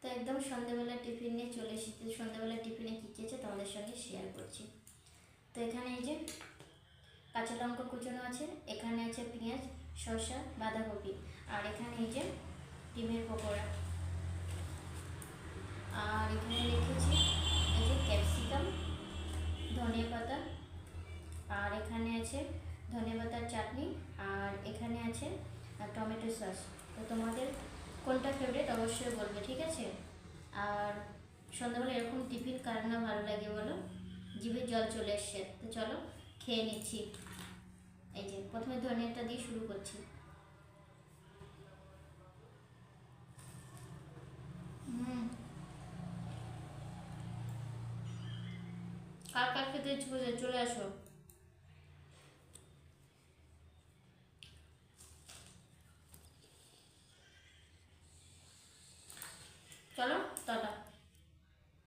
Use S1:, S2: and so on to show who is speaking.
S1: তো একদম সন্ধ্যাবেলা টিফিন নিয়ে চলে এসেছি। সন্ধ্যাবেলা টিফিনে কী কী আছে তোমাদের সঙ্গে শেয়ার করছি। তো এখানে এই যে কাঁচা লঙ্কা কুচানো আছে, এখানে আছে পেঁয়াজ, শসা, বাঁধাকপি, আর এখানে এই যে ডিমের পকোড়া, আর এখানে রেখেছি এই যে ক্যাপসিকাম, ধনিয়া পাতা, আর এখানে আছে ধনিয়া পাতার চাটনি, আর এখানে আছে টমেটো সস। তো তোমাদের কোনটা ফেভারিট অবশ্যই বলবে, ঠিক আছে? আর সন্ধ্যাবেলা এরকম টিফিন কার না ভালো লাগে বলো? জিভে জল চলে এসছে। তো চলো খেয়ে নিচ্ছি। এই যে প্রথমে ধনিয়াটা দিয়ে শুরু করছি। কার কার খেতে চলে আসো।